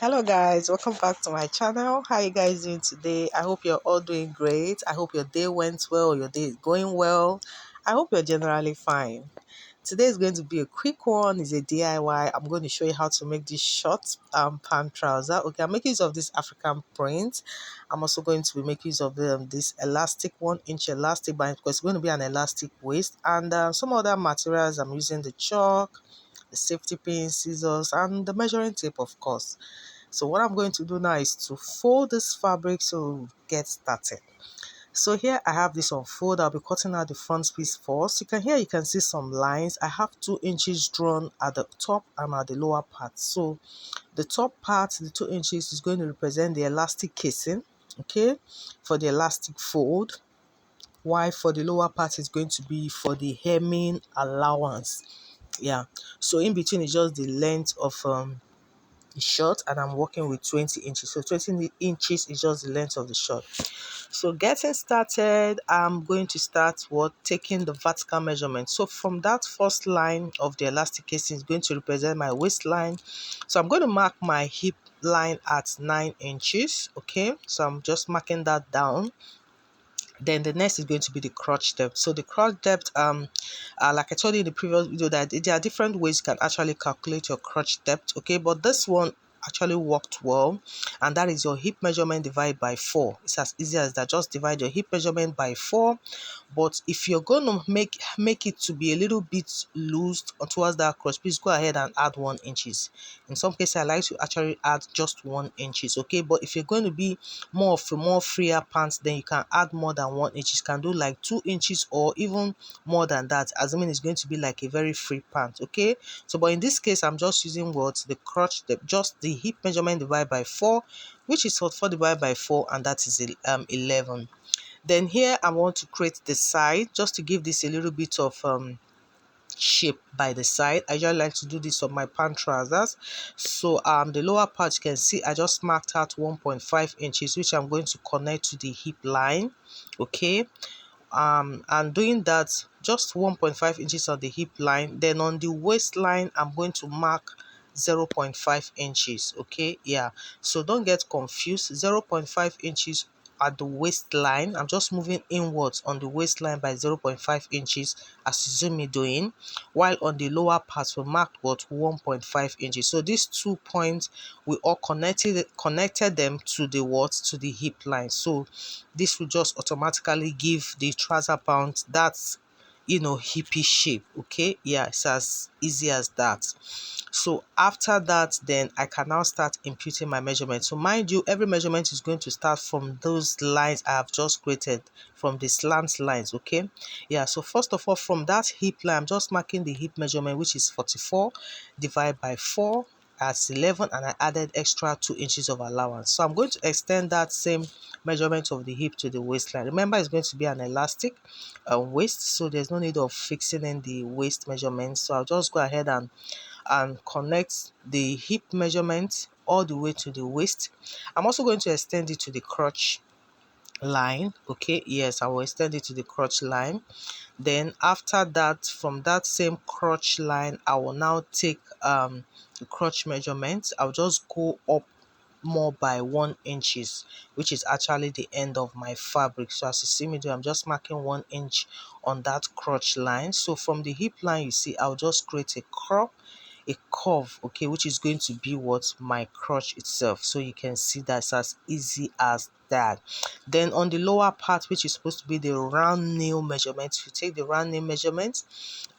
Hello guys, welcome back to my channel. How you guys doing today? I hope you're all doing great. I hope your day went well, your day is going well. I hope you're generally fine. Today is going to be a quick one. It's a DIY. I'm going to show you how to make this short pant trouser. Okay, I'm making use of this African print. I'm also going to be making use of this elastic 1-inch elastic band because it's going to be an elastic waist, and some other materials. I'm using the chalk, the safety pin, scissors, and the measuring tape, of course. So what I'm going to do now is to fold this fabric so we'll get started. So here I have this unfold. I'll be cutting out the front piece first. You can see some lines. I have 2 inches drawn at the top and at the lower part. So the top part, the 2 inches, is going to represent the elastic casing, okay, for the elastic fold. While for the lower part is going to be for the hemming allowance. Yeah. So in between is just the length of short, and I'm working with 20 inches. So 20 inches is just the length of the short. So getting started, I'm going to start taking the vertical measurement. So from that first line of the elastic casing is going to represent my waistline. So I'm going to mark my hip line at 9 inches. Okay, so I'm just marking that down. Then the next is going to be the crotch depth. So the crotch depth, like I told you in the previous video, that there are different ways you can actually calculate your crotch depth. Okay, but this one actually worked well, and that is your hip measurement divided by 4. It's as easy as that. Just divide your hip measurement by 4. But if you're going to make it to be a little bit loose towards that crotch, please go ahead and add 1 inches. In some cases, I like to actually add just 1 inches. Okay, but if you're going to be more of a more freer pants, then you can add more than 1 inch. You can do like 2 inches or even more than that, assuming it's going to be like a very free pant. Okay, so but in this case, I'm just using the crotch depth, just the hip measurement divided by 4, which is 44 divided by 4, and that is 11. Then here I want to create the side just to give this a little bit of shape by the side. I just like to do this on my pant trousers. So the lower part, you can see I just marked out 1.5 inches, which I'm going to connect to the hip line. Okay, and doing that, just 1.5 inches on the hip line. Then on the waistline, I'm going to mark 0.5 inches. Okay, yeah, so don't get confused. 0.5 inches at the waistline. I'm just moving inwards on the waistline by 0.5 inches as you see me doing, while on the lower part we marked 1.5 inches. So these 2 points, we all connected them to the hip line. So this will just automatically give the trouser pant that hippie shape. Okay, yeah, it's as easy as that. So after that, then I can now start imputing my measurement. So mind you, every measurement is going to start from those lines I have just created, from the slant lines. Okay, yeah, so first of all, from that hip line, I'm just marking the hip measurement, which is 44 divided by 4 as 11, and I added extra 2 inches of allowance. So I'm going to extend that same measurement of the hip to the waistline. Remember, it's going to be an elastic waist, so there's no need of fixing in the waist measurement. So I'll just go ahead and connect the hip measurement all the way to the waist. I'm also going to extend it to the crotch line. Okay, yes, I will extend it to the crotch line. Then after that, from that same crotch line, I will now take the crotch measurement. I'll just go up more by 1 inches, which is actually the end of my fabric. So as you see me do, I'm just marking 1 inch on that crotch line. So from the hip line, you see I'll just create a curve, okay, which is going to be my crotch itself. So you can see that's as easy as that. Then on the lower part, which is supposed to be the round nail measurement, if you take the round nail measurement,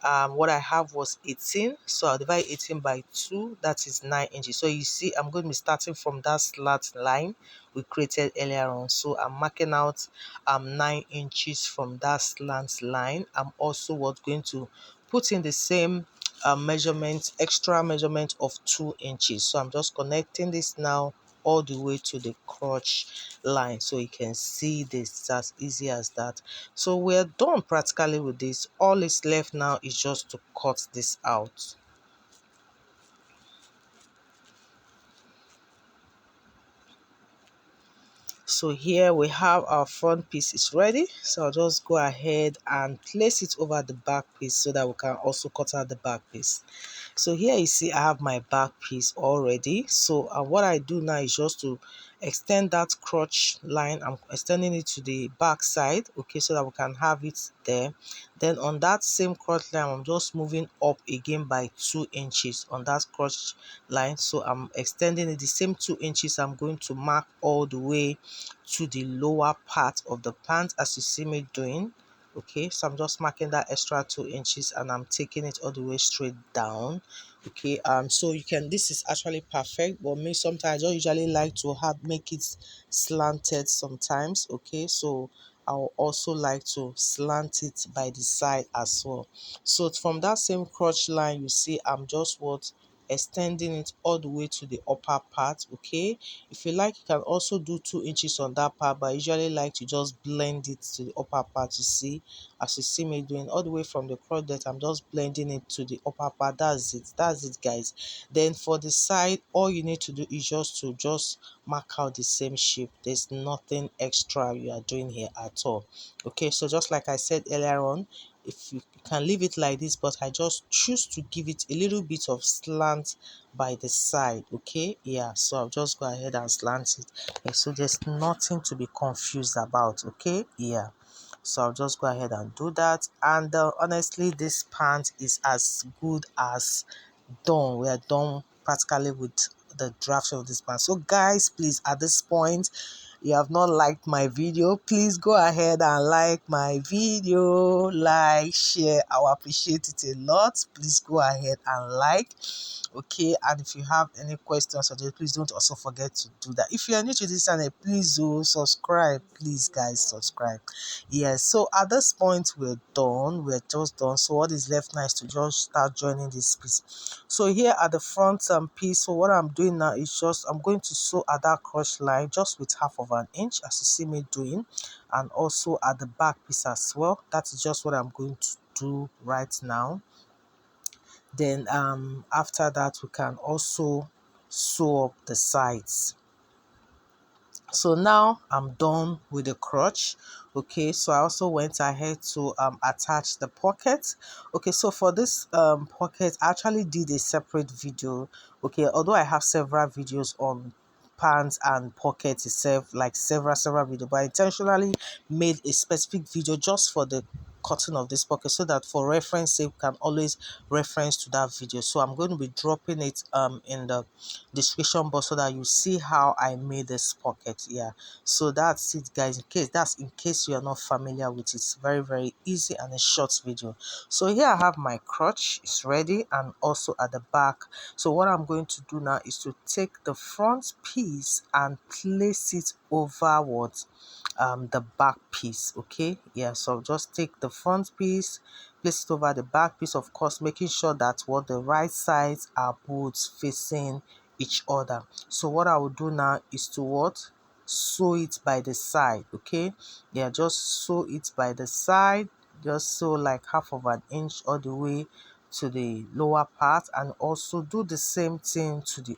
what I have was 18, so I'll divide 18 by 2, that is 9 inches. So you see I'm going to be starting from that slat line we created earlier on. So I'm marking out 9 inches from that slant line. I'm also going to put in the same extra measurement of 2 inches. So I'm just connecting this now all the way to the crotch line, so you can see this as easy as that. So we're done practically with this. All is left now is just to cut this out. So here we have our front piece is ready. So I'll just go ahead and place it over the back piece so that we can also cut out the back piece. So here you see I have my back piece already. So what I do now is just to extend that crotch line. I'm extending it to the back side, okay, so that we can have it there. Then on that same crotch line, I'm just moving up again by 2 inches on that crotch line. So I'm extending it the same 2 inches. I'm going to mark all the way to the lower part of the pant as you see me doing. Okay, so I'm just marking that extra 2 inches and I'm taking it all the way straight down. Okay, so you can, this is actually perfect, but me sometimes I don't usually like to have make it slanted sometimes. Okay, so I'll also like to slant it by the side as well. So from that same crotch line, you see I'm just what extending it all the way to the upper part. Okay, if you like, you can also do 2 inches on that part, but I usually like to just blend it to the upper part. You see, as you see me doing all the way from the crotch that I'm just blending it to the upper part. That's it guys. Then for the side, all you need to do is just mark out the same shape. There's nothing extra you are doing here at all. Okay, so just like I said earlier on, if you can leave it like this, but I just choose to give it a little bit of slant by the side. Okay, yeah, so I'll just go ahead and slant it. Okay, so there's nothing to be confused about. Okay, yeah, so I'll just go ahead and do that. And honestly, this pant is as good as done. We are done practically with the draft of this pant. So guys, please, at this point, you have not liked my video, please go ahead and like my video, like, share. I will appreciate it a lot. Please go ahead and like. Okay, and if you have any questions or please don't also forget to do that. If you are new to this channel, please do subscribe. Please guys, subscribe. Yes, so at this point we're done, we're just done. So what is left now is to just start joining this piece. So here at the front piece, so what I'm doing now is just I'm going to sew at that crotch line just with half of an inch as you see me doing, and also at the back piece as well. That is just what I'm going to do right now. Then after that we can also sew up the sides. So now I'm done with the crotch. Okay, so I also went ahead to attach the pocket. Okay, so for this pocket I actually did a separate video. Okay, although I have several videos on pants and pockets itself, like several videos, but I intentionally made a specific video just for the cutting of this pocket, so that for reference sake can always reference to that video. So I'm going to be dropping it in the description box so that you see how I made this pocket. Yeah, so that's it guys. In case you are not familiar with it, it's very easy and a short video. So here I have my crotch, it's ready, and also at the back. So what I'm going to do now is to take the front piece and place it over what the back piece. Okay, yeah, so just take the front piece, place it over the back piece, of course making sure that what the right sides are both facing each other. So what I will do now is to what sew it by the side. Okay, yeah, just sew it by the side, just sew like half of an inch all the way to the lower part, and also do the same thing to the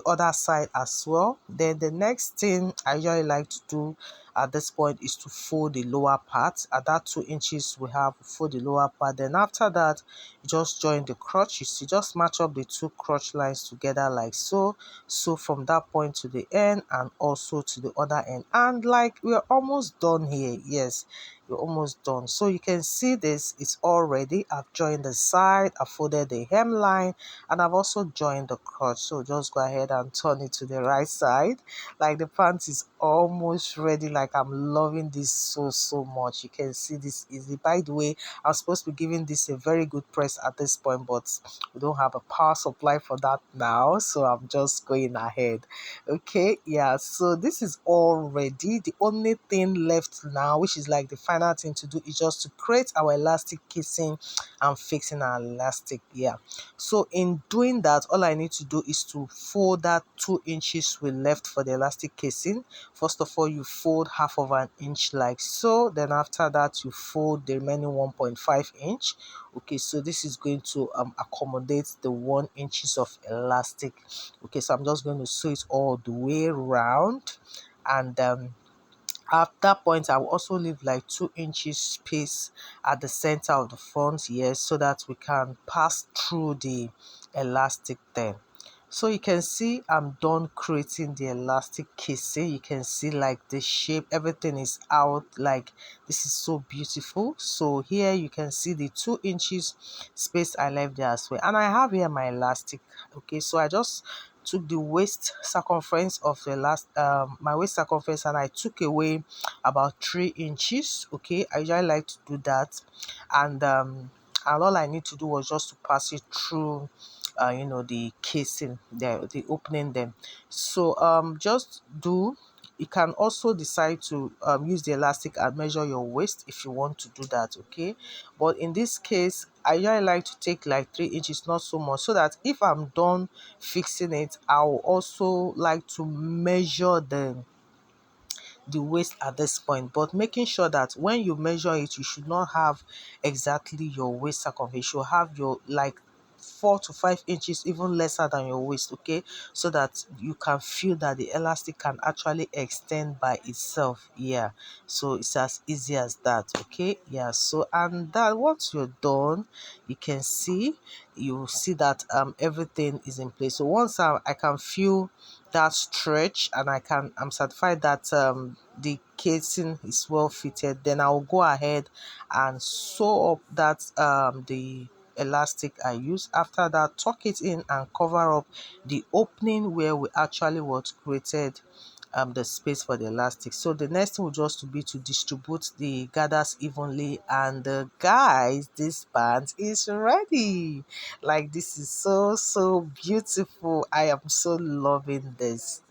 other side as well. Then the next thing I usually like to do at this point is to fold the lower part. At that 2 inches we have, fold the lower part. Then after that you just join the crotch. You see, just match up the two crotch lines together like so. So from that point to the end and also to the other end, and like we're almost done here. Yes, you're almost done. So you can see this, it's all ready. I've joined the side, I've folded the hemline, and I've also joined the crotch. So just go ahead and turn it to the right side. Like the pants is almost ready. Like I'm loving this so much. You can see this easy. By the way, I'm supposed to be giving this a very good press at this point, but we don't have a power supply for that now, so I'm just going ahead. Okay, yeah, so this is all ready. The only thing left now, which is like the final thing to do, is just to create our elastic casing and fixing our elastic. Yeah, so in doing that, all I need to do is to fold that 2 inches we left for the elastic casing. First of all, you fold half of an inch like so. Then after that, you fold the remaining 1.5 inch. Okay, so this is going to accommodate the 1 inches of elastic. Okay, so I'm just going to sew it all the way around, and At that point, I will also leave like 2 inches space at the center of the front here so that we can pass through the elastic then. So you can see I'm done creating the elastic casing. You can see like the shape, everything is out. Like, this is so beautiful. So here you can see the 2 inches space I left there as well. And I have here my elastic. Okay, so I just took the waist circumference of the my waist circumference, and I took away about 3 inches. Okay, I usually like to do that. And all I need to do was just to pass it through the casing, the opening them. So just do you can also decide to use the elastic and measure your waist if you want to do that. Okay, but in this case I usually like to take like 3 inches, not so much, so that if I'm done fixing it, I'll also like to measure the waist at this point. But making sure that when you measure it, you should not have exactly your waist circumference. You should have your like 4 to 5 inches, even lesser than your waist. Okay, so that you can feel that the elastic can actually extend by itself. Yeah, so it's as easy as that. Okay, yeah. So, and that once you're done, you can see you see that everything is in place. So once I can feel that stretch, and I'm certified that the casing is well fitted, then I'll go ahead and sew up that the elastic I use. After that, tuck it in and cover up the opening where we actually was created the space for the elastic. So the next thing will just to be to distribute the gathers evenly, and guys, this band is ready. Like, this is so beautiful. I am so loving this,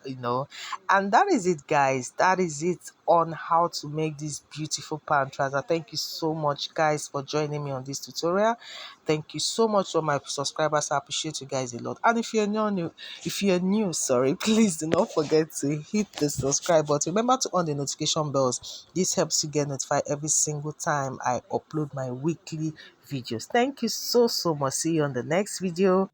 and that is it, guys. That is it on how to make this beautiful pant trouser. Thank you so much, guys, for joining me on this tutorial. Thank you so much for my subscribers. I appreciate you guys a lot. And if you're new, sorry, please do not forget to hit the subscribe button. Remember to on the notification bells. This helps you get notified every single time I upload my weekly videos. Thank you so much. See you on the next video.